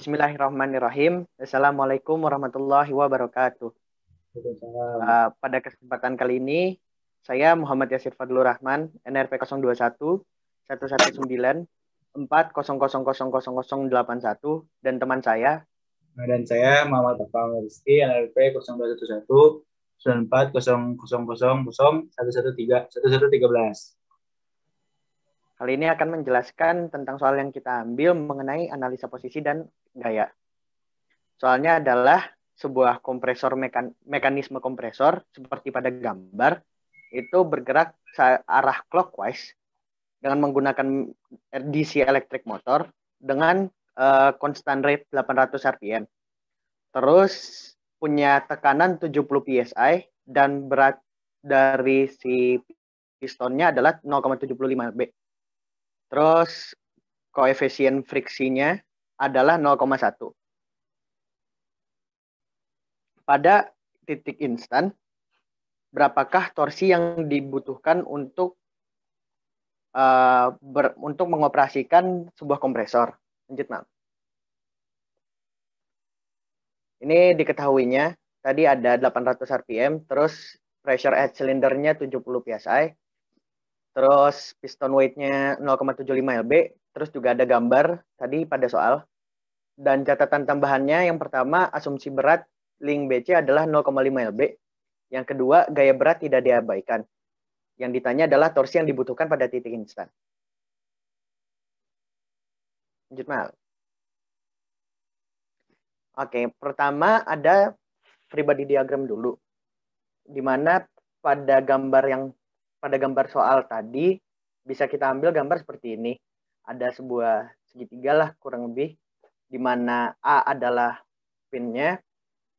Bismillahirrahmanirrahim. Assalamualaikum warahmatullahi wabarakatuh. Waalaikumsalam. Pada kesempatan kali ini, saya Muhammad Yasir Fadlur Rahman, NRP 021 119 4000081 dan teman saya. Dan saya Muhammad Afam Rizky, NLP 0211 9400001113 Kali ini akan menjelaskan tentang soal yang kita ambil mengenai analisa posisi dan gaya. Soalnya adalah sebuah kompresor mekanisme kompresor seperti pada gambar itu bergerak arah clockwise dengan menggunakan DC electric motor dengan constant rate 800 rpm. Terus punya tekanan 70 psi dan berat dari si pistonnya adalah 0,75 B. Terus koefisien friksinya adalah 0,1. Pada titik instan, berapakah torsi yang dibutuhkan untuk mengoperasikan sebuah kompresor? Lanjut, Mam. Ini diketahuinya, tadi ada 800 rpm, terus pressure head cylindernya 70 psi, terus piston weight-nya 0,75 lb, terus juga ada gambar tadi pada soal. Dan catatan tambahannya, yang pertama, asumsi berat link BC adalah 0,5 lb. Yang kedua, gaya berat tidak diabaikan. Yang ditanya adalah torsi yang dibutuhkan pada titik instan. Lanjut, Mal. Oke, pertama ada free body diagram dulu. Di mana pada gambar soal tadi bisa kita ambil gambar seperti ini. Ada sebuah segitiga lah kurang lebih, di mana A adalah pinnya,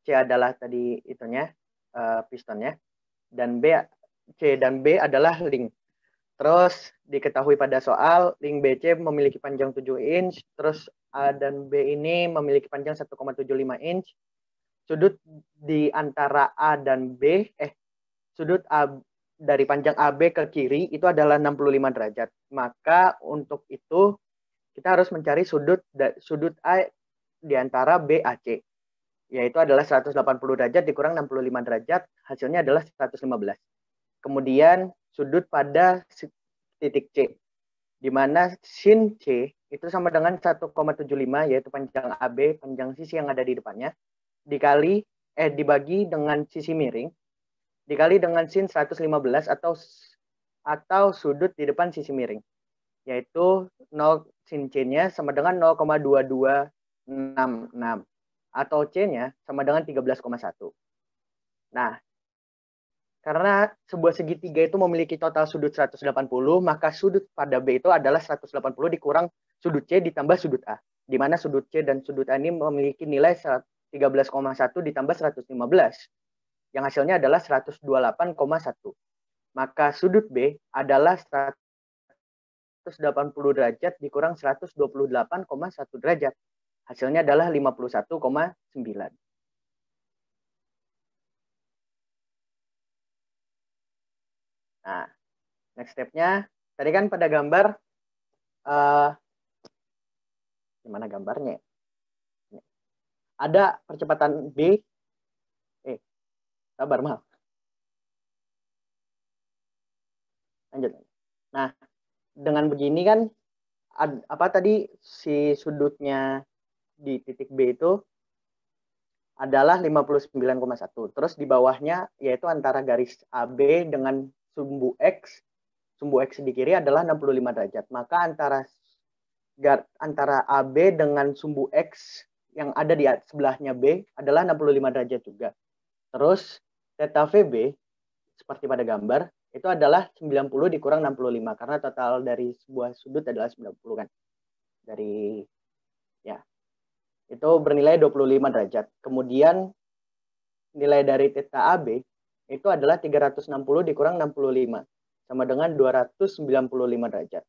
C adalah tadi itunya pistonnya, dan C dan B adalah link. Terus diketahui pada soal link BC memiliki panjang 7 inch, terus A dan B ini memiliki panjang 1,75 inch. Sudut di antara A dan B, sudut A dari panjang AB ke kiri itu adalah 65 derajat. Maka untuk itu kita harus mencari sudut A di antara BAC, yaitu adalah 180 derajat dikurang 65 derajat, hasilnya adalah 115. Kemudian sudut pada titik C, di mana sin C itu sama dengan 1,75, yaitu panjang AB, panjang sisi yang ada di depannya, dibagi dengan sisi miring, dikali dengan sin 115 atau sudut di depan sisi miring, yaitu 0 sin C-nya sama dengan 0,2266 atau C-nya sama dengan 13,1. Nah, karena sebuah segitiga itu memiliki total sudut 180, maka sudut pada B itu adalah 180 dikurang sudut C ditambah sudut A, di mana sudut C dan sudut A ini memiliki nilai 13,1 ditambah 115, yang hasilnya adalah 128,1. Maka sudut B adalah 180 derajat dikurang 128,1 derajat. Hasilnya adalah 51,9. Nah, next step-nya, tadi kan pada gambar, gimana gambarnya? Ada percepatan B, sabar mal. Lanjut. Nah, dengan begini kan, apa tadi si sudutnya di titik B itu adalah 59,1. Terus di bawahnya yaitu antara garis AB dengan sumbu X di kiri adalah 65 derajat. Maka antara AB dengan sumbu X yang ada di sebelahnya B adalah 65 derajat juga. Terus theta VB seperti pada gambar itu adalah 90 dikurang 65 karena total dari sebuah sudut adalah 90 kan. Dari ya. Itu bernilai 25 derajat. Kemudian nilai dari theta AB itu adalah 360 dikurang 65 sama dengan 295 derajat.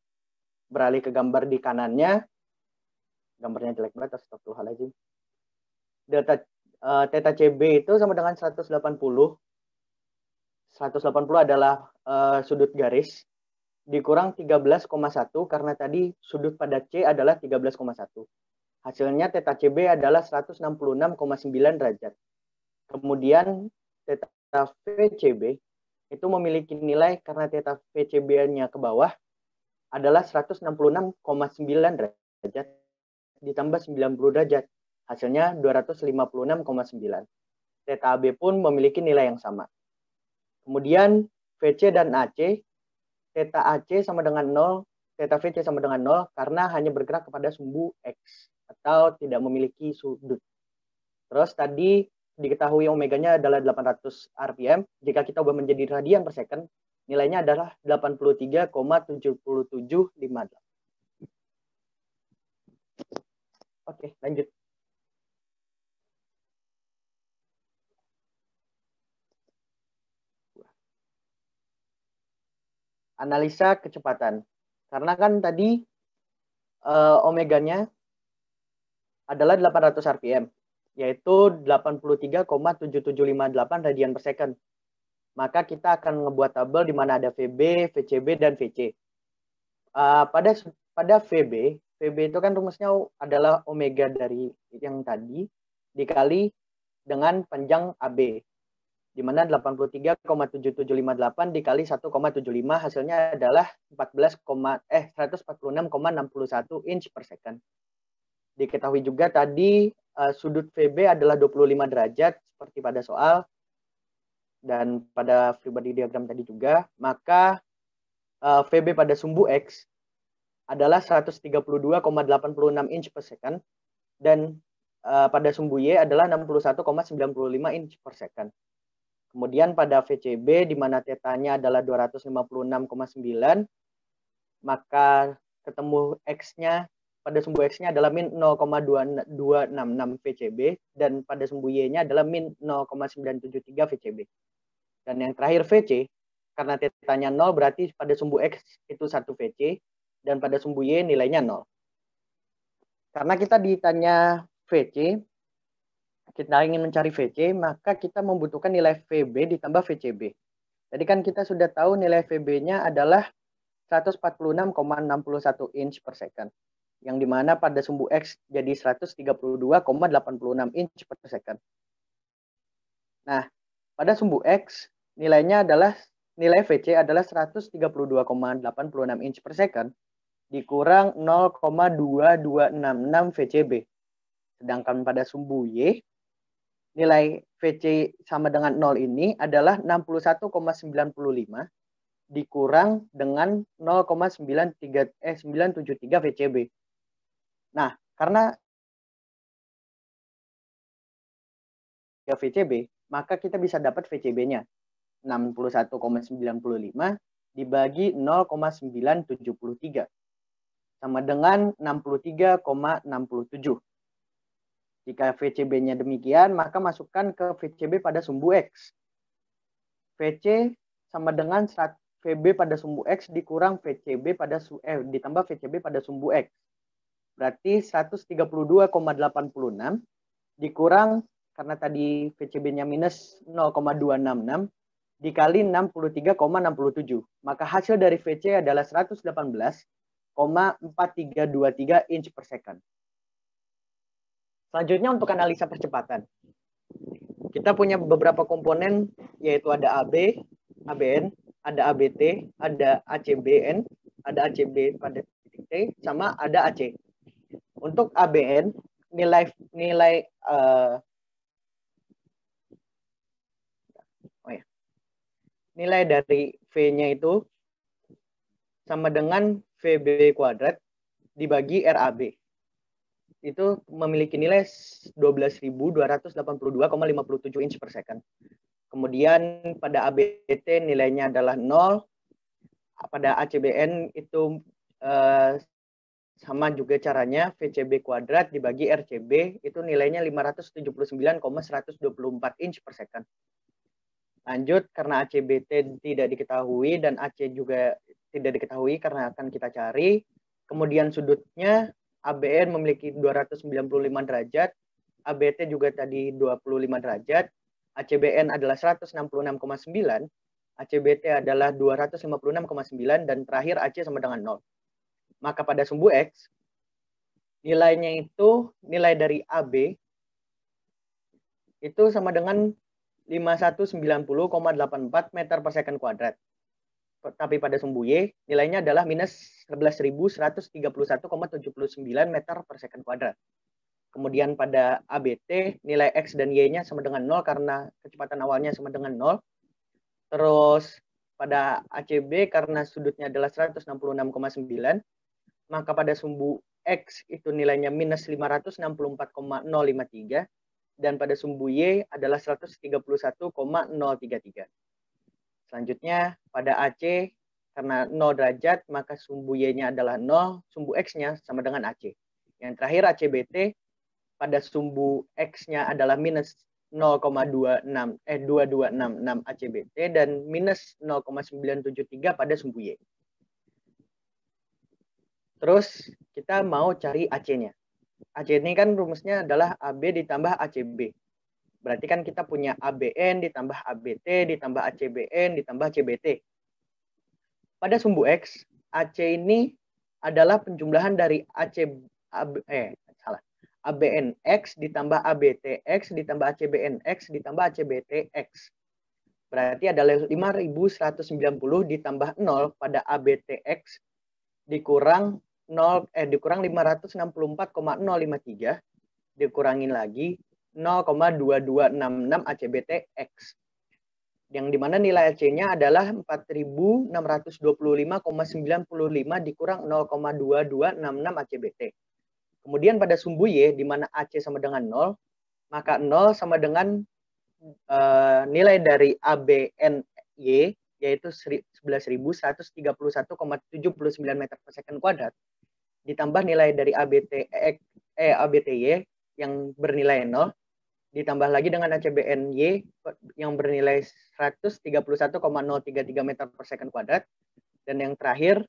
Beralih ke gambar di kanannya, gambarnya jelek banget, astagfirullahaladzim. Theta CB itu sama dengan 180. 180 adalah sudut garis dikurang 13,1 karena tadi sudut pada C adalah 13,1. Hasilnya theta CB adalah 166,9 derajat. Kemudian theta VCB itu memiliki nilai karena theta VCB-nya ke bawah adalah 166,9 derajat ditambah 90 derajat. Hasilnya 256,9. Theta AB pun memiliki nilai yang sama. Kemudian VC dan AC, theta AC sama dengan 0, theta VC sama dengan 0 karena hanya bergerak kepada sumbu X atau tidak memiliki sudut. Terus tadi diketahui omeganya adalah 800 rpm. Jika kita ubah menjadi radian per second, nilainya adalah 83,7758. Oke, lanjut. Analisa kecepatan. Karena kan tadi omeganya adalah 800 rpm, yaitu 83,7758 radian per second. Maka kita akan ngebuat tabel di mana ada VB, VCB, dan VC. Pada VB itu kan rumusnya adalah omega dari yang tadi dikali dengan panjang AB, di mana 83,7758 dikali 1,75 hasilnya adalah 146,61 inch per second. Diketahui juga tadi sudut VB adalah 25 derajat seperti pada soal dan pada free body diagram tadi juga, maka VB pada sumbu X adalah 132,86 inch per second dan pada sumbu Y adalah 61,95 inch per second. Kemudian pada VCB di mana tetanya adalah 256,9, maka ketemu X-nya pada sumbu X-nya adalah min 0,2266 VCB dan pada sumbu Y-nya adalah min 0,973 VCB. Dan yang terakhir VC, karena tetanya 0 berarti pada sumbu X itu 1 VC dan pada sumbu Y nilainya 0. Karena kita ditanya VC, kita ingin mencari VC, maka kita membutuhkan nilai VB ditambah VCB. Tadi kan kita sudah tahu nilai VB-nya adalah 146,61 inch per second. Yang dimana pada sumbu X jadi 132,86 inch per second. Nah, pada sumbu X nilainya adalah nilai VC adalah 132,86 inch per second dikurang 0,2266 VCB. Sedangkan pada sumbu Y nilai VC sama dengan 0 ini adalah 61,95 dikurang dengan 0,973 VCB. Nah, karena VCB, maka kita bisa dapat VCB-nya 61,95 dibagi 0,973 sama dengan 63,67. Jika VCB-nya demikian, maka masukkan ke VCB pada sumbu X. VC sama dengan VB pada sumbu X dikurang VCB pada ditambah VCB pada sumbu X. Berarti 132,86 dikurang karena tadi VCB-nya minus 0,266 dikali 63,67. Maka hasil dari VC adalah 118,4323 inch per second. Selanjutnya untuk analisa percepatan. Kita punya beberapa komponen yaitu ada AB, ABN, ada ABT, ada ACBN, ada ACB pada titik T, sama ada AC. Untuk ABN, nilai dari V-nya itu sama dengan VB kuadrat dibagi RAB. Itu memiliki nilai 12.282,57 inch per second. Kemudian pada ABT nilainya adalah 0. Pada ACBN itu sama juga caranya, VCB kuadrat dibagi RCB itu nilainya 579,124 inch per second. Lanjut, karena ACBT tidak diketahui dan AC juga tidak diketahui karena akan kita cari. Kemudian sudutnya ABN memiliki 295 derajat, ABT juga tadi 25 derajat, ACBN adalah 166,9, ACBT adalah 256,9, dan terakhir AC sama dengan 0. Maka pada sumbu X, nilainya itu nilai dari AB itu sama dengan 5190,84 meter per second kuadrat. Tapi pada sumbu Y nilainya adalah minus 11.131,79 meter per second kuadrat. Kemudian pada ABT nilai X dan Y-nya sama dengan 0 karena kecepatan awalnya sama dengan 0. Terus pada ACB karena sudutnya adalah 166,9, maka pada sumbu X itu nilainya minus 564,053 dan pada sumbu Y adalah 131,033. Selanjutnya pada AC karena 0 derajat maka sumbu Y-nya adalah 0, sumbu X-nya sama dengan AC. Yang terakhir ACBT pada sumbu X-nya adalah minus 0,2266 ACBT dan minus 0,973 pada sumbu Y. Terus kita mau cari AC-nya. AC ini kan rumusnya adalah AB ditambah ACB. Berarti kan kita punya ABN ditambah ABT ditambah ACBN ditambah ACBT. Pada sumbu X, AC ini adalah penjumlahan dari ABNX ditambah ABTX ditambah ACBNX ditambah ACBTX. Berarti adalah 5190 ditambah 0 pada ABTX dikurang 564,053 dikurangin lagi 0,2266 ACBTX. Yang dimana nilai AC-nya adalah 4.625,95 dikurang 0,2266 ACBT. Kemudian pada sumbu Y, di mana AC sama dengan 0, maka 0 sama dengan nilai dari ABNY, yaitu 11.131,79 meter per second kuadrat, ditambah nilai dari ABTY yang bernilai 0, ditambah lagi dengan ACBNY yang bernilai 131,033 meter per second kuadrat, dan yang terakhir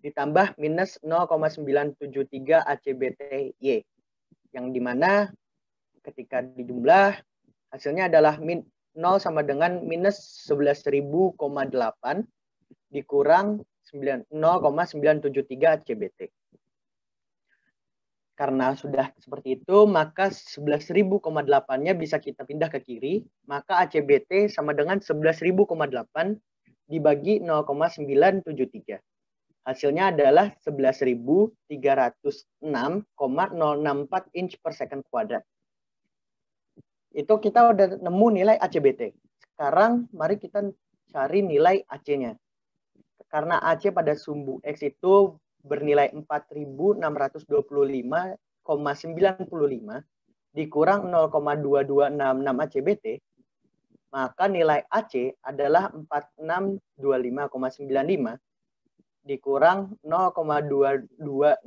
ditambah minus 0,973 ACBTY, yang dimana ketika dijumlah hasilnya adalah 0 sama dengan minus 11.000,8 dikurang 0,973 ACBT. Karena sudah seperti itu, maka 11.000,8-nya bisa kita pindah ke kiri, maka ACBT sama dengan 11.000,8 dibagi 0,973. Hasilnya adalah 11.306,064 inch per second kuadrat. Itu kita udah nemu nilai ACBT. Sekarang mari kita cari nilai AC-nya. Karena AC pada sumbu X itu bernilai 4.625,95 dikurang 0,2266 ACBT, maka nilai AC adalah 4625,95 dikurang 0,2266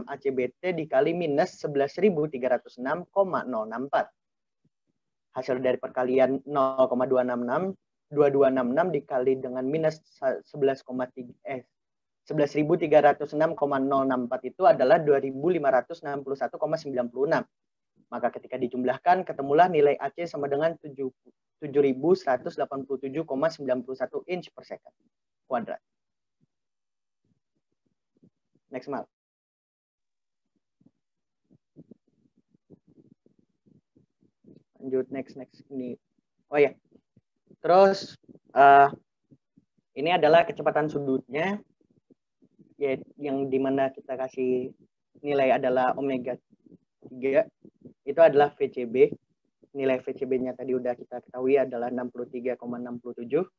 ACBT dikali minus 11.306,064. Hasil dari perkalian 0,2266 dikali dengan minus 11.306,064 itu adalah 2.561,96. Maka ketika dijumlahkan, ketemulah nilai AC sama dengan 7.187,91 inch per second kuadrat. Next, Mal. Lanjut, next. Ini. Oh ya. Terus, ini adalah kecepatan sudutnya, ya, yang dimana kita kasih nilai adalah omega 3. Itu adalah VCB. Nilai VCB-nya tadi udah kita ketahui adalah 63,67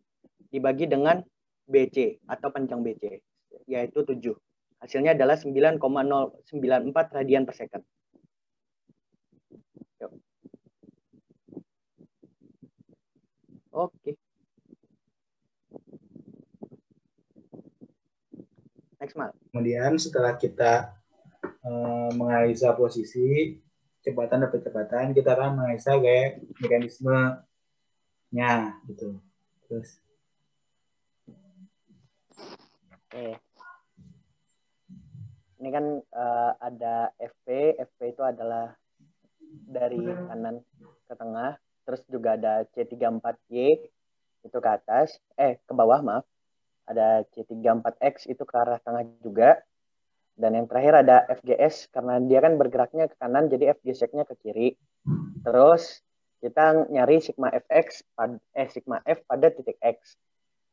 dibagi dengan BC atau panjang BC, yaitu 7. Hasilnya adalah 9,094 radian per second. Yuk. Oke. Next, Mal. Kemudian setelah kita menganalisa posisi, kecepatan dan kecepatan, kita akan menganalisa kayak mekanismenya gitu. Terus. Oke. Ini kan ada FP itu adalah dari kanan ke tengah, terus juga ada C34Y itu ke bawah, maaf. Ada C34X itu ke arah tengah juga. Dan yang terakhir ada FGS, karena dia kan bergeraknya ke kanan, jadi FGS-nya ke kiri. Terus kita nyari sigma fx sigma f pada titik x,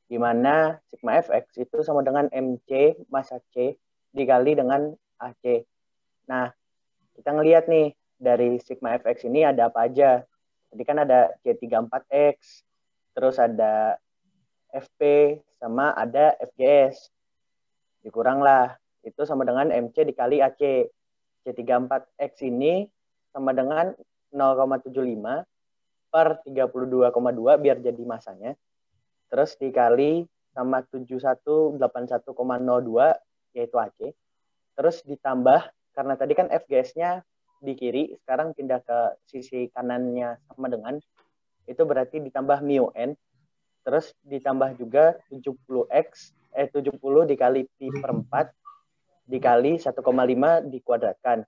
di mana sigma fx itu sama dengan mc massa c dikali dengan ac. Nah, kita ngelihat nih dari sigma fx ini ada apa aja. Tadi kan ada C34X, terus ada FP, sama ada FGS. Dikuranglah, itu sama dengan MC dikali AC. C34X ini sama dengan 0,75 per 32,2 biar jadi masanya. Terus dikali sama 7181,02 yaitu AC. Terus ditambah, karena tadi kan FGS-nya di kiri, sekarang pindah ke sisi kanannya sama dengan, itu berarti ditambah mu n. Terus ditambah juga 70 dikali pi per 4 dikali 1,5 dikuadratkan.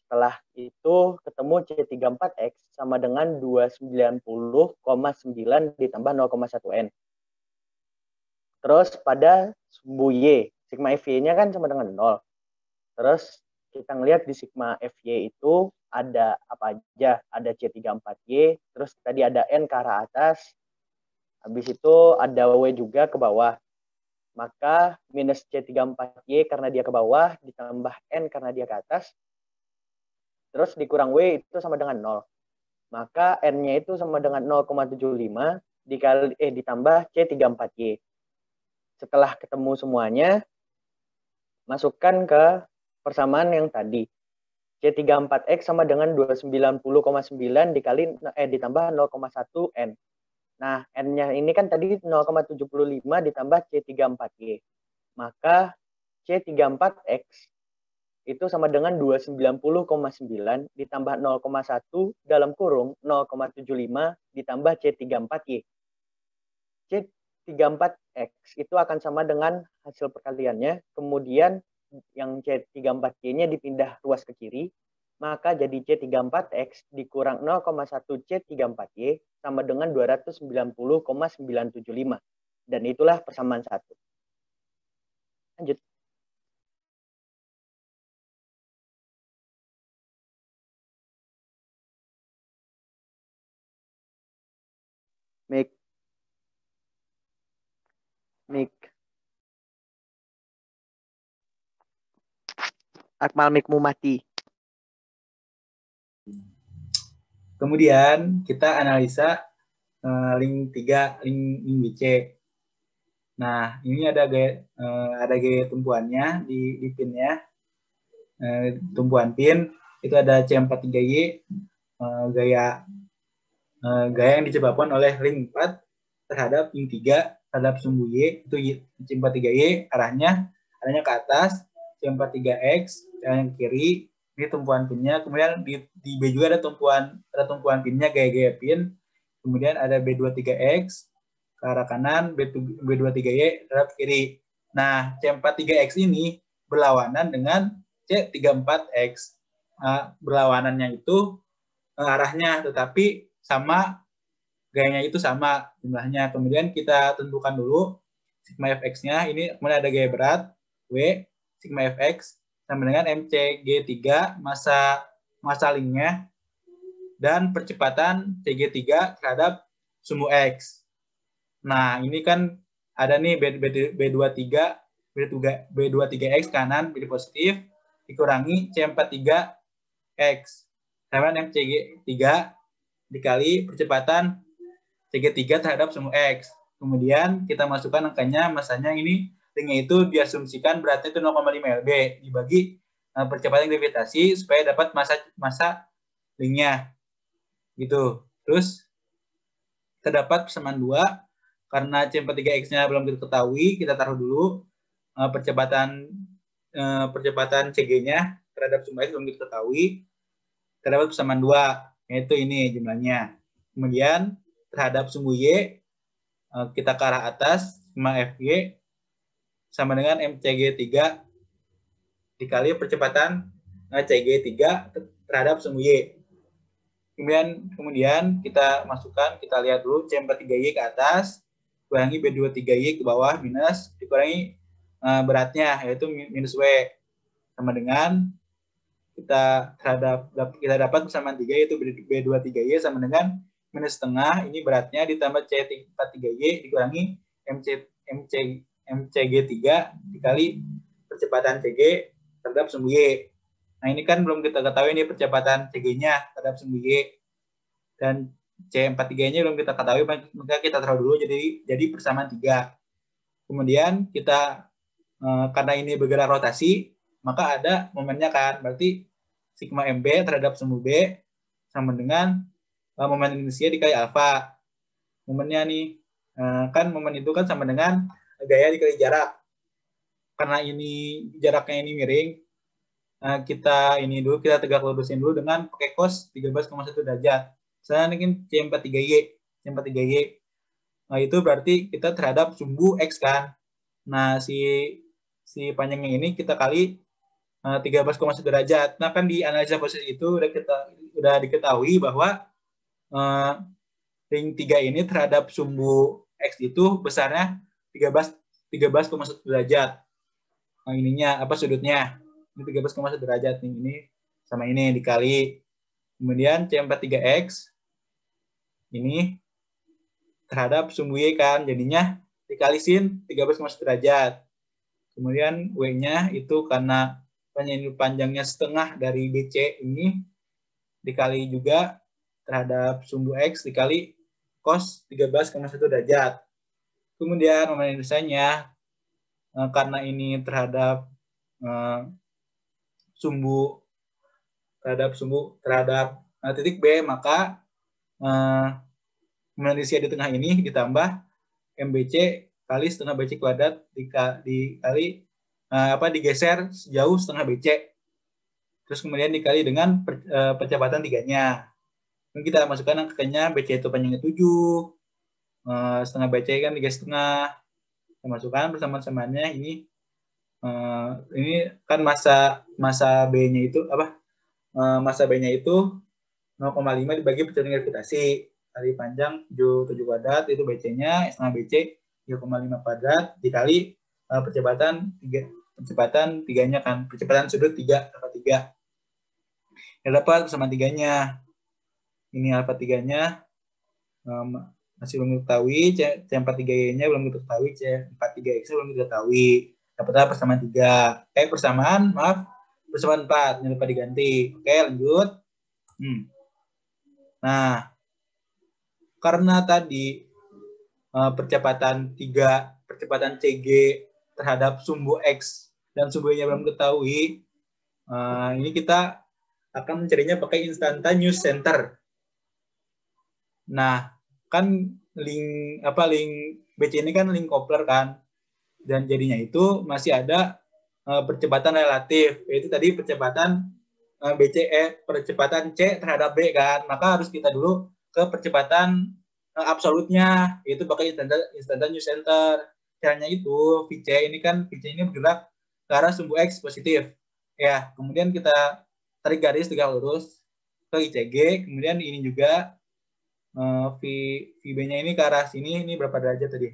Setelah itu ketemu C34X sama dengan 290,9 ditambah 0,1 N. Terus pada sumbu Y, sigma FY-nya kan sama dengan 0. Terus kita ngelihat di sigma FY itu ada apa aja. Ada C34Y, terus tadi ada N ke arah atas. Habis itu ada W juga ke bawah. Maka minus C34Y karena dia ke bawah, ditambah N karena dia ke atas. Terus dikurang W itu sama dengan 0. Maka N-nya itu sama dengan 0,75 ditambah C34Y. Setelah ketemu semuanya, masukkan ke persamaan yang tadi. C34X sama dengan 290,9 ditambah 0,1 N. Nah, N-nya ini kan tadi 0,75 ditambah C34Y. Maka C34X itu sama dengan 290,9 ditambah 0,1 dalam kurung 0,75 ditambah C34Y. C34X itu akan sama dengan hasil perkaliannya, kemudian yang C34Y-nya dipindah ruas ke kiri, maka jadi C34X dikurang 0,1 C34Y sama dengan 290,975. Dan itulah persamaan 1. Lanjut. Mik. Akmal, mikmu mati. Kemudian kita analisa link 3, link BC. Nah, ini ada gaya tumpuannya di pinnya. Tumpuan pin itu ada C43Y, gaya yang disebabkan oleh link 4 terhadap link 3 terhadap sumbu Y, itu C43Y arahnya ke atas, C43X yang kiri, ini tumpuan pinnya. Kemudian di B juga ada tumpuan pinnya, gaya pin. Kemudian ada B23X ke arah kanan, B23Y terhadap kiri. Nah, C43X ini berlawanan dengan C34X. Berlawanannya itu arahnya, tetapi sama gayanya itu sama jumlahnya. Kemudian kita tentukan dulu sigma fx-nya. Ini kemudian ada gaya berat W, sigma fx sama dengan mcg3 massa linknya dan percepatan cg3 terhadap sumbu x. Nah, ini kan ada nih B23X kanan pilih positif dikurangi C43X sama mcg3 dikali percepatan CG3 terhadap sumbu X. Kemudian kita masukkan angkanya, masanya ini linknya itu diasumsikan beratnya itu 0,5 lb dibagi percepatan gravitasi supaya dapat massa linknya. Gitu. Terus terdapat persamaan 2 karena C43X-nya belum kita ketahui, kita taruh dulu percepatan CG-nya terhadap sumbu X belum kita ketahui. Terdapat persamaan 2, yaitu ini jumlahnya. Kemudian terhadap sumbu Y, kita ke arah atas, sigma FY sama dengan mcg3 dikali percepatan cg3 terhadap sumbu Y. Kemudian kita masukkan, kita lihat dulu C43Y ke atas, kurangi B23Y ke bawah, minus, dikurangi beratnya, yaitu minus W. sama dengan kita dapat persamaan 3 yaitu B23Y sama dengan minus setengah, ini beratnya ditambah C43Y dikurangi MCG3 dikali percepatan CG terhadap sumbu Y. Nah, ini kan belum kita ketahui nih percepatan CG-nya terhadap sumbu Y. Dan C43-nya belum kita ketahui, maka kita taruh dulu jadi persamaan 3. Kemudian kita karena ini bergerak rotasi, maka ada momennya kan, berarti sigma MB terhadap sumbu B sama dengan momen inersia dikali alfa. Momennya nih, kan momen itu kan sama dengan gaya dikali jarak. Karena ini jaraknya ini miring, kita tegak lurusin dulu dengan pakai cos 13,1 derajat. Misalnya ini C43Y. Nah, itu berarti kita terhadap sumbu X kan. Nah, si panjangnya ini kita kali 13,1 derajat. Nah, kan di analisa posisi itu udah diketahui bahwa ring 3 ini terhadap sumbu X itu besarnya 13,1 derajat. Nah, ininya sudutnya. Ini 13,1 derajat nih, ini sama ini dikali. Kemudian C43X ini terhadap sumbu Y kan, jadinya dikali sin 13,1 derajat. Kemudian W-nya itu karena panjangnya setengah dari BC ini dikali juga terhadap sumbu X dikali cos 13,1 derajat. Kemudian momen inersianya karena ini terhadap titik B, maka momen inersia di tengah ini ditambah MBC kali setengah BC kuadrat dikali digeser sejauh setengah BC. Terus kemudian dikali dengan percepatan 3-nya. Ini kita masukkan angkanya, BC itu panjangnya 7, setengah BC kan 3,5. Kita masukkan persamaan-samaannya ini kan masa B-nya itu masa B-nya itu 0,5 dibagi percepatan gravitasi kali panjang 7 kuadrat, itu BC-nya setengah BC 3,5 kuadrat dikali percepatan 3-nya kan, percepatan sudut 3 alfa 3. Ya, dapat persamaan 3-nya. Ini alfa 3-nya masih belum diketahui, C43Y-nya belum diketahui, C43X-nya belum diketahui. Dapatlah persamaan 3. Persamaan 4. Jangan lupa diganti. Oke, lanjut. Nah, karena tadi percepatan CG terhadap sumbu X dan sumbu Y-nya belum diketahui, ini kita akan mencarinya pakai instantaneous center. Nah, kan link BC ini kan link Coupler kan, dan jadinya itu masih ada percepatan relatif, yaitu tadi percepatan percepatan C terhadap B kan, maka harus kita dulu ke percepatan absolutnya, yaitu pakai instantaneous center. Caranya itu VC ini bergerak ke arah sumbu X positif. Ya, kemudian kita tarik garis tegak lurus ke ICG, kemudian ini juga VB-nya ini ke arah sini, ini berapa derajat tadi?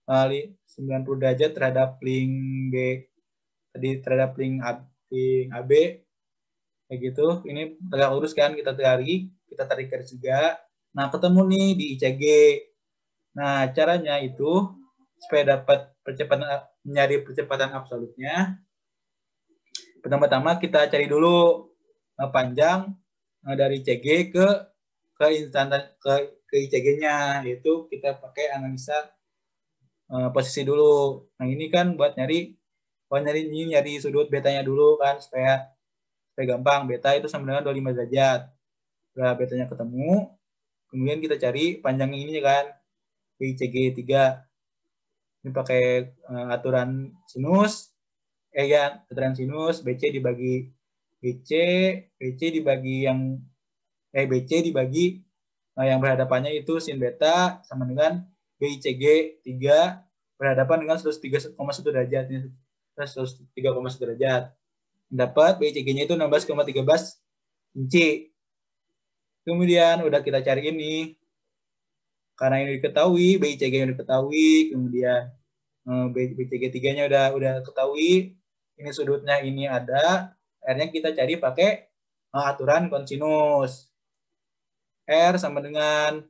90 derajat terhadap link B, tadi terhadap link AB, kayak gitu. Ini tegak lurus kan, kita tarik garis juga. Nah, ketemu nih di ICG. Nah, caranya itu supaya dapat mencari percepatan absolutnya. Pertama-tama kita cari dulu panjang dari ICG ke ICG-nya, yaitu kita pakai analisa posisi dulu. Nah, ini kan buat nyari sudut betanya dulu kan, supaya gampang. Beta itu sama dengan 25 derajat. Setelah betanya ketemu, kemudian kita cari panjangnya ini kan, ICG 3. Ini pakai aturan sinus, BC dibagi yang berhadapannya itu sin beta sama dengan BICG 3 berhadapan dengan 103,1 derajat. 103,1 derajat. Dapat BICG-nya itu 16,13 inci. Kemudian udah kita cari ini. Karena ini diketahui, BICG-nya diketahui, kemudian BICG 3-nya udah ketahui, ini sudutnya ini ada, R-nya kita cari pakai aturan kosinus. R sama dengan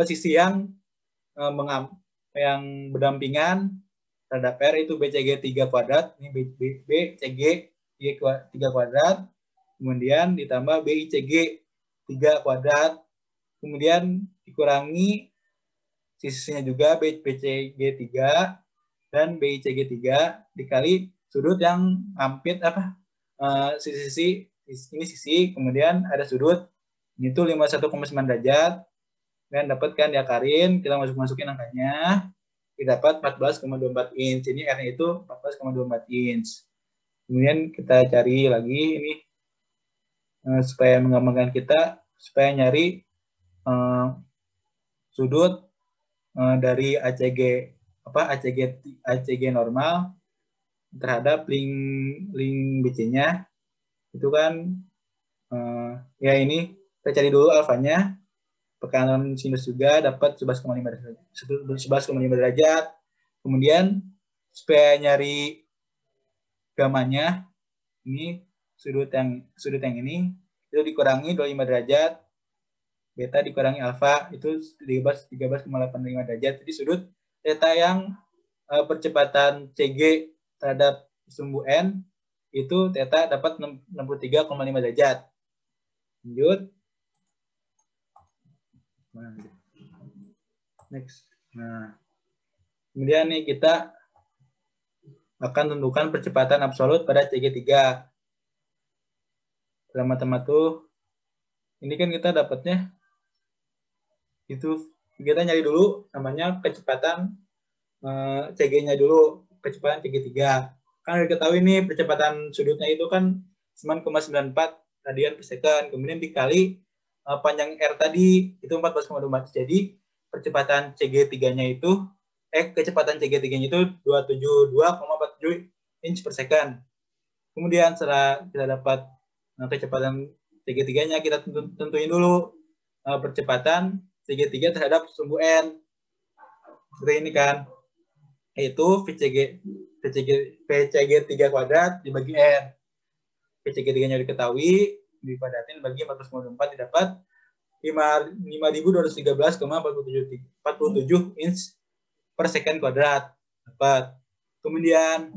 sisi yang yang berdampingan terhadap R itu BCG 3 kuadrat, ini BCG 3 kuadrat, kemudian ditambah BICG 3 kuadrat, kemudian dikurangi sisinya juga BCG 3 dan BICG 3 dikali sudut yang hampir sisi ini sisi, kemudian ada sudut ini tuh 51,9 derajat dan dapatkan diakarin, kita masukin angkanya, kita dapat 14,24 inch. Ini R-nya itu 14,24 inch. Kemudian kita cari lagi ini supaya menggambarkan kita, supaya nyari sudut dari ACG normal terhadap link BC-nya itu kan ya ini kita cari dulu alfanya, pekanan sinus juga dapat 11,5 derajat. Kemudian supaya nyari gamanya, ini sudut yang ini itu dikurangi 25 derajat, beta dikurangi alfa itu 13,85 derajat. Jadi sudut theta yang percepatan CG terhadap sumbu N itu theta dapat 63,5 derajat. Lanjut. Next. Nah, kemudian nih kita akan tentukan percepatan absolut pada CG3. Pertama-tama tuh, ini kan kita dapatnya itu kita nyari dulu namanya kecepatan CG-nya dulu, kecepatan CG3. Kan diketahui nih percepatan sudutnya itu kan 9,94 radian per second, kemudian dikali panjang R tadi itu 14,24. Jadi percepatan CG3-nya itu kecepatan CG3-nya itu 272,47 inch per second. Kemudian setelah kita dapat kecepatan CG3-nya, kita tentuin dulu percepatan CG3 terhadap sumbu N. Seperti ini kan. Yaitu VCG 3 kuadrat dibagi N. VCG 3-nya diketahui, dipadatin bagi 14,24 didapat 5.213,47 inch per second kuadrat. Dapat. Kemudian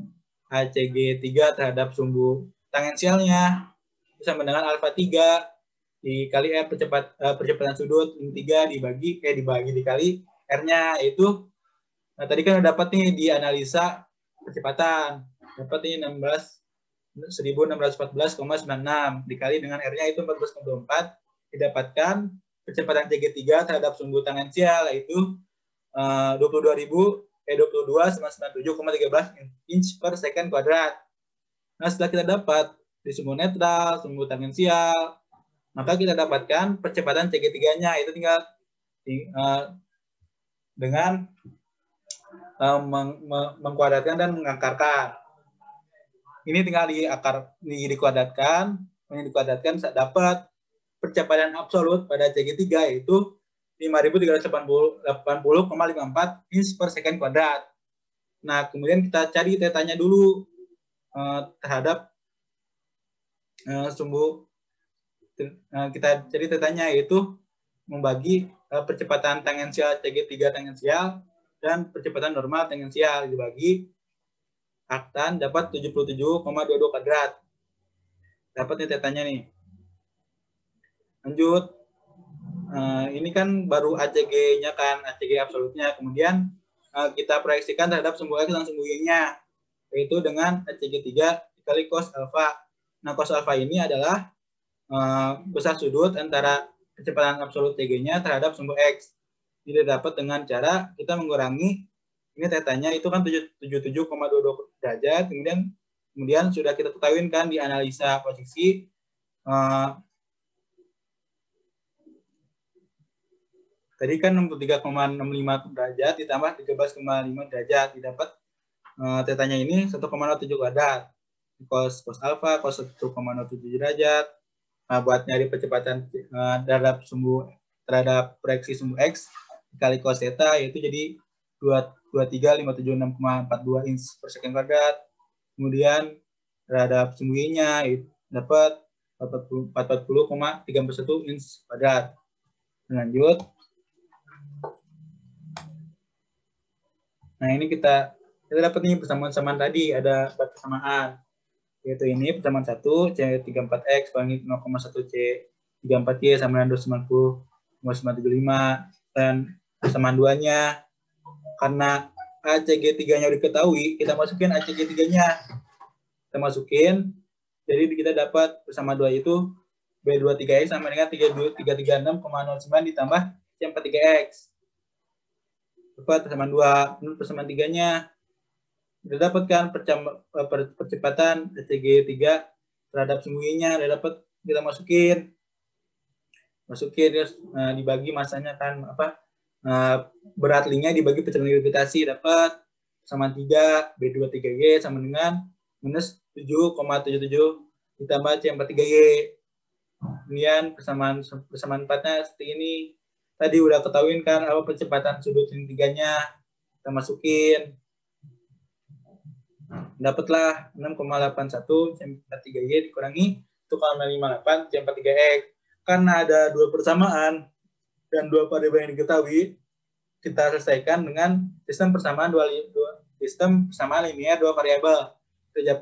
ACG 3 terhadap sumbu tangensialnya sama dengan alfa 3 dikali percepatan sudut 3 dikali R-nya, yaitu tadi kan udah dapat nih di analisa percepatan, dapat ini 1614,96 dikali dengan R-nya itu 14,24, didapatkan percepatan CG3 terhadap sumbu tangensial yaitu 22,97,13 inch per second kuadrat. Nah, setelah kita dapat di sumbu netral, sumbu tangensial, maka kita dapatkan percepatan CG3-nya itu tinggal dengan mengkuadratkan dan mengakarkan. Ini tinggal dikuadratkan dapat percepatan absolut pada CG3 yaitu 5.380,54 inch per second kuadrat. Nah, kemudian kita cari tetanya dulu terhadap sumbu. Kita cari tetanya yaitu membagi percepatan tangensial CG3 tangensial dan percepatan normal tangensial dibagi aktan dapat 77,22 kuadrat. Dapat nih tetanya nih. Lanjut. Ini kan baru ACG-nya kan, ACG absolutnya. Kemudian kita proyeksikan terhadap sumbu X dan sumbu Y-nya, yaitu dengan ACG 3 dikali cos alfa. Nah, cos alfa ini adalah besar sudut antara kecepatan absolut CG-nya terhadap sumbu X. Ini dapat dengan cara kita mengurangi, ini tetanya itu kan 77,22 derajat, kemudian sudah kita ketahui kan di analisa posisi tadi kan 63,65 derajat ditambah 13,5 derajat, didapat tetanya ini 1,07 kuadrat. Cos alfa cos 1,07 derajat. Nah, buat nyari percepatan terhadap proyeksi sumbu X dikali cos theta yaitu jadi 23.576,42 inch per second kuadrat. Kemudian terhadap sumbu Y-nya dapat 440,341 inch kuadrat. Lanjut. Nah, ini kita dapat nih persamaan tadi, ada 4 persamaan. Yaitu ini persamaan 1, C34X kurangi 0,1 C34Y sama dengan 290,975. Dan persamaan 2-nya, karena ACG3-nya udah diketahui, kita masukin ACG3-nya. Kita masukin, jadi kita dapat persamaan 2 itu B23X sama dengan 336,09 ditambah C43X. Dapat persamaan 2. Menurut persamaan 3-nya, kita dapatkan percepatan ACG3 terhadap sumbunya, dapat kita masukin terus dibagi masanya kan berat linknya dibagi percepatan gravitasi, dapat persamaan 3 B23Y sama dengan minus 7,77 ditambah C43Y. Kemudian persamaan 4-nya seperti ini. Tadi udah ketahuin kan apa percepatan sudut link 3-nya, kita masukin. Dapatlah 6,81 C43Y dikurangi 1,58 C43X. Karena ada 2 persamaan dan 2 variabel yang diketahui, kita selesaikan dengan sistem persamaan linear 2 variabel.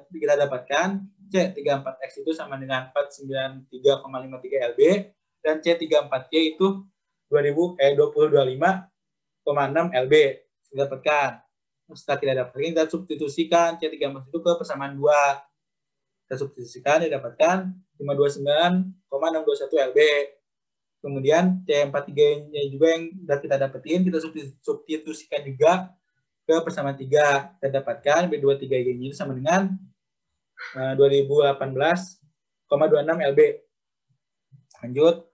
Kita dapatkan C34X itu sama dengan 493,53 LB dan C34Y itu 2025,6 LB. Kita dapatkan. Setelah kita dapatkan, kita substitusikan C34 itu ke persamaan 2. Kita substitusikan, didapatkan 529,621 LB. Kemudian C43-nya juga yang sudah kita dapetin, kita substitusikan juga ke persamaan 3. Kita dapatkan B23-nya sama dengan 2018,26 LB. Lanjut.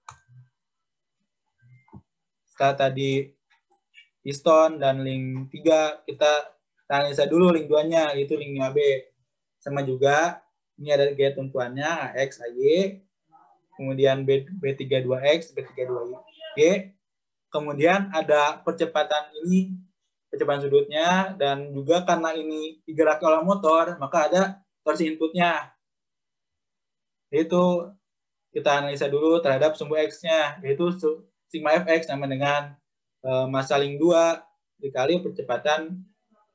Setelah tadi piston dan link 3, kita analisa dulu link 2-nya, yaitu link 5B. Sama juga, ini ada gaya tumpuannya AX, AY, kemudian B32X, B32Y, kemudian ada percepatan ini, percepatan sudutnya, dan juga karena ini digerakkan oleh motor, maka ada torsi inputnya. Yaitu kita analisa dulu terhadap sumbu X-nya, yaitu sigma Fx sama dengan massa link 2 dikali percepatan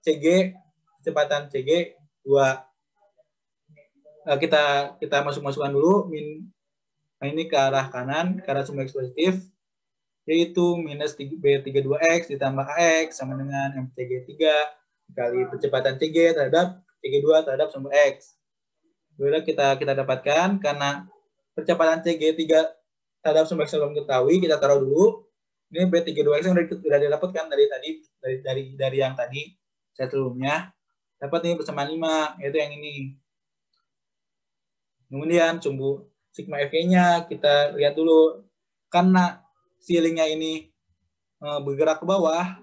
CG 2. Kita masukkan dulu ini ke arah kanan, ke arah sumbu X positif, yaitu minus B32X ditambah AX sama dengan MCG3 dikali percepatan CG terhadap CG2 terhadap sumbu X. Lalu kita dapatkan karena percepatan CG3 terhadap sumbu X belum diketahui, kita taruh dulu. Ini B32X yang sudah didapatkan dari yang tadi saya sebelumnya. Dapat nih persamaan 5, yaitu yang ini. Kemudian sumbu sigma Fy-nya kita lihat dulu. Karena ceilingnya ini bergerak ke bawah,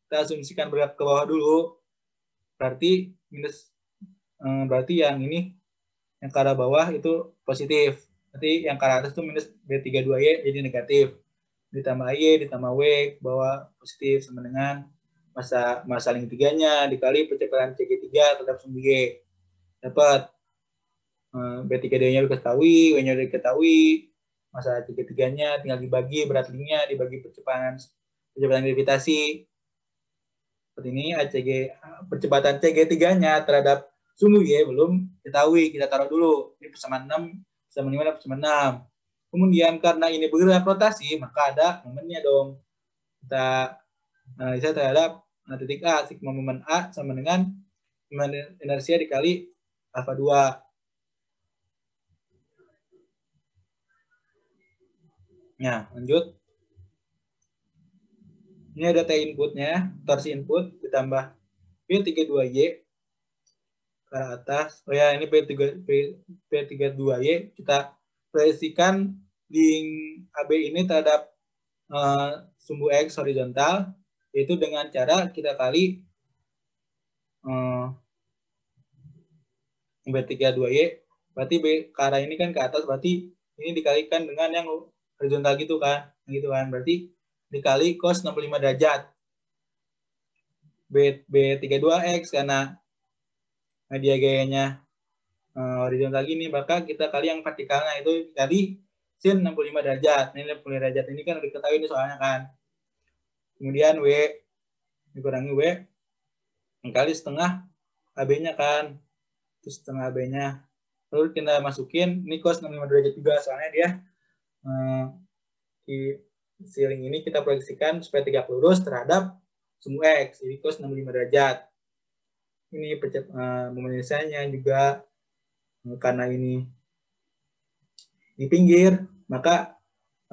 kita asumsikan bergerak ke bawah dulu. Berarti yang ini, yang ke arah bawah itu positif. Berarti yang ke arah atas itu minus B32Y jadi negatif. Ditambah Y, ditambah W, ke bawah positif sama dengan massa link 3-nya dikali percepatan CG3 terhadap sumbu Y. Dapat B3D-nya udah diketahui, W-nya udah diketahui, massa CG3-nya tinggal dibagi, berat linknya dibagi percepatan gravitasi. Seperti ini, percepatan CG3-nya terhadap sumbu Y belum diketahui, kita taruh dulu. Ini persamaan 6, persamaan 5, dan persamaan 6. Kemudian karena ini bergerak rotasi, maka ada momennya dong. Kita analisa terhadap titik A, sigma momen A sama dengan momen inersia dikali alfa 2. Nah, lanjut. Ini ada T inputnya, torsi input ditambah P32Y ke arah atas. Oh ya, ini P32Y kita proyeksikan link AB ini terhadap sumbu X horizontal, yaitu dengan cara kita kali B32Y, berarti ke arah ini kan ke atas, berarti ini dikalikan dengan yang horizontal gitu kan, berarti dikali cos 65 derajat. B32X karena dia gayanya horizontal gini, maka kita kali yang vertikalnya itu kali sin 65 derajat. Ini 65 derajat ini kan udah diketahui ini soalnya kan. Kemudian W dikurangi W kali setengah AB-nya kan. Terus setengah AB-nya. Lalu kita masukin ini cos 65 derajat juga soalnya dia di siling ini kita proyeksikan supaya tegak lurus terhadap sumbu X. Jadi cos 65 derajat. Ini penyelesaiannya juga karena ini di pinggir, maka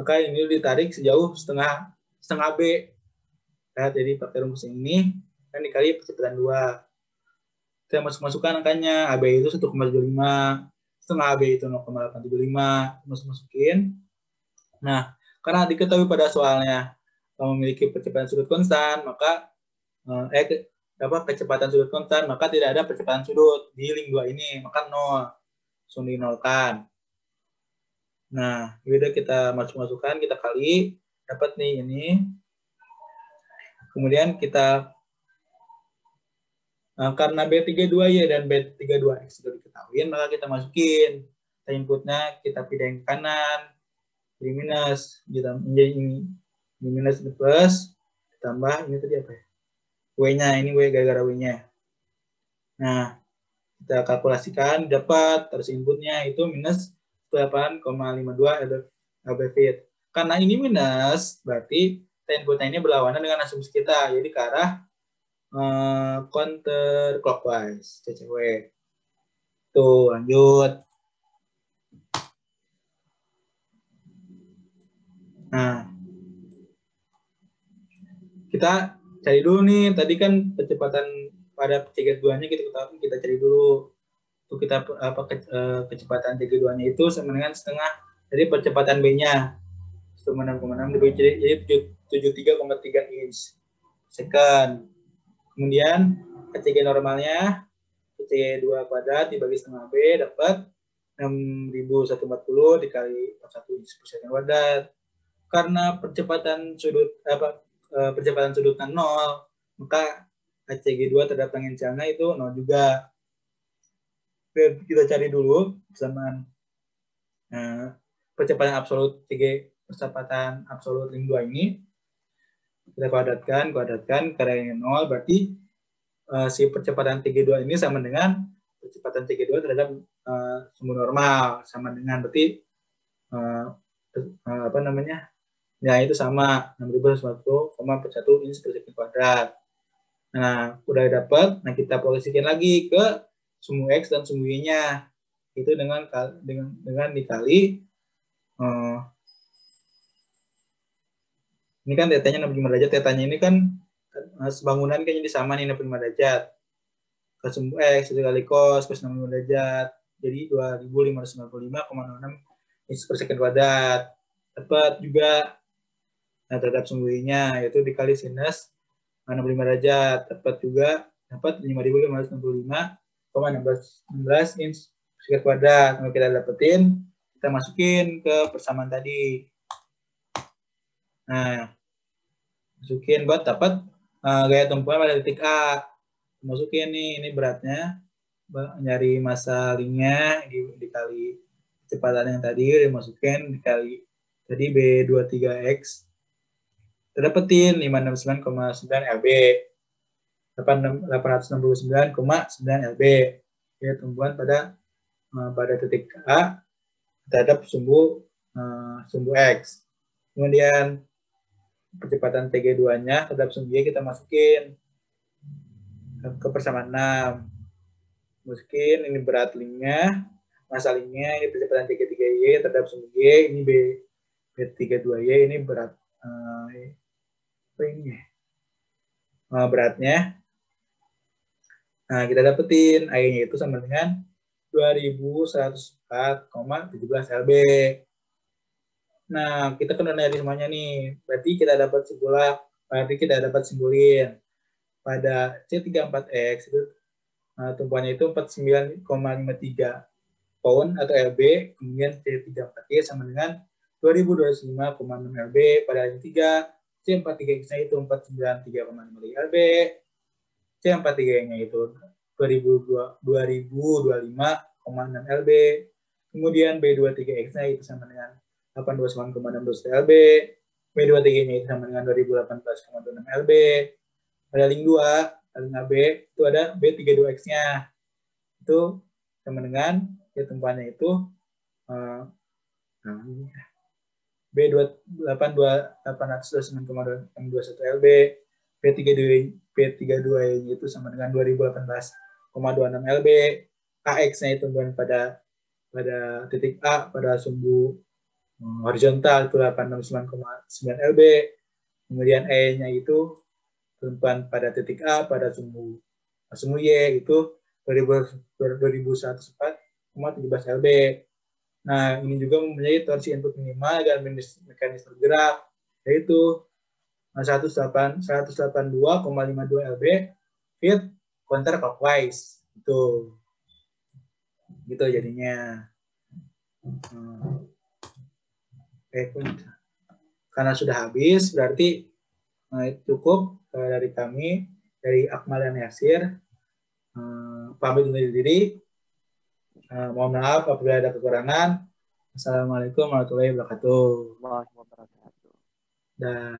ini ditarik sejauh setengah B. Nah, jadi pakai rumus ini kan dikali percepatan 2. Kita masukkan angkanya, AB itu 1,75, setengah AB itu 0,875, masukin. Nah, karena diketahui pada soalnya memiliki percepatan sudut konstan, maka kecepatan sudut konstan, maka tidak ada percepatan sudut di link 2 ini, maka 0. Langsung dinolkan. Nah, udah kita masukkan, kita kali, dapat nih ini. Kemudian kita karena B32Y dan B32X sudah diketahui, maka kita masukin inputnya, kita pindahin ke kanan, jadi minus, kita menjadi ini minus ini plus, tambah ini tadi apa ya? W-nya, ini W gara-gara W-nya. Nah, kita kalkulasikan, dapat terus inputnya itu minus 8,52 lb-feet. Karena ini minus, berarti inputnya ini berlawanan dengan asumsi kita, jadi ke arah counter clockwise, CCW. Tuh, lanjut. Nah, kita cari dulu nih, tadi kan percepatan pada CG2-nya kita cari dulu. Tuh kita kecepatan CG2-nya itu sama dengan setengah dari percepatan B-nya. 6,6 jadi 73,3 inch second. Kemudian KCG normalnya KCG 2 kuadrat dibagi setengah B dapat 6.140 dikali 41 inch per second kuadrat. Karena percepatan sudutnya 0, maka KCG 2 terhadap tangensialnya itu 0 juga. Kita cari dulu persamaan percepatan absolut CG, percepatan absolut link 2 ini. Kita kuadratkan karena 0 berarti si percepatan TG2 ini sama dengan percepatan TG2 terhadap sumbu normal, sama dengan berarti ya itu sama 6.140,41 inch per second kuadrat. Nah, udah dapat. Nah, kita proyeksikan lagi ke sumbu X dan sumbu Y-nya. Itu dengan dikali ini kan tetanya 65 derajat, tetanya ini kan sebangunan kayaknya sama nih 65 derajat. Ke sumbu X itu kali cos 65 derajat. Jadi 2.595,06 inch per second kuadrat. Dapat juga terhadap sumbu Y-nya yaitu dikali sinus 65 derajat. Dapat 5.565,16 inch per second kuadrat. Kalau kita dapetin, kita masukin ke persamaan tadi. Nah, masukin buat dapat gaya tumpuan pada titik A. Masukin nih, ini beratnya, nyari massa linknya dikali kecepatan yang tadi, dimasukin dikali tadi B23X, terdapetin 569,9 lb, 869,9 lb. Ya, tumpuan pada titik A terhadap sumbu X. Kemudian percepatan TG2-nya terhadap sumbu Y kita masukin ke persamaan 6. Masukin ini berat linknya, massa linknya, ini percepatan TG3Y terhadap sumbu Y, ini B32Y, ini berat apa ini? Beratnya. Nah, kita dapetin I-nya itu sama dengan 2104,17 lb. Nah, kita kan udah nyari semuanya nih. Berarti kita dapat simpulin pada C34X itu tumpuannya itu 49,53 pound atau lb, kemudian C34Y sama dengan 2205,6 lb, pada yang 3 C43X-nya itu 493,53 lb, C43-nya itu 2025,6 lb. Kemudian B23X-nya itu sama dengan 829,6 lb. B23-nya itu sama dengan 2018,26 lb. Pada link 2, link AB, itu ada B32X-nya. Itu sama dengan ya tumpuannya itu B829,21 lb. P32 itu sama dengan 2018,26 lb. KX-nya itu tumpuan pada titik A pada sumbu horizontal itu 869,9 lb. Kemudian E-nya itu tumpuan pada titik A pada sumbu Y itu 2104,17 lb. Nah, ini juga mempunyai torsi input minimal dan mekanisme bergerak, yaitu 182,52 lb feet counter clockwise. Gitu jadinya. Karena sudah habis, berarti cukup dari kami, dari Akmal dan Yasir. Pamit undur diri. Mohon maaf apabila ada kekurangan. Assalamualaikum warahmatullahi wabarakatuh. Waalaikumsalam warahmatullahi wabarakatuh. Dan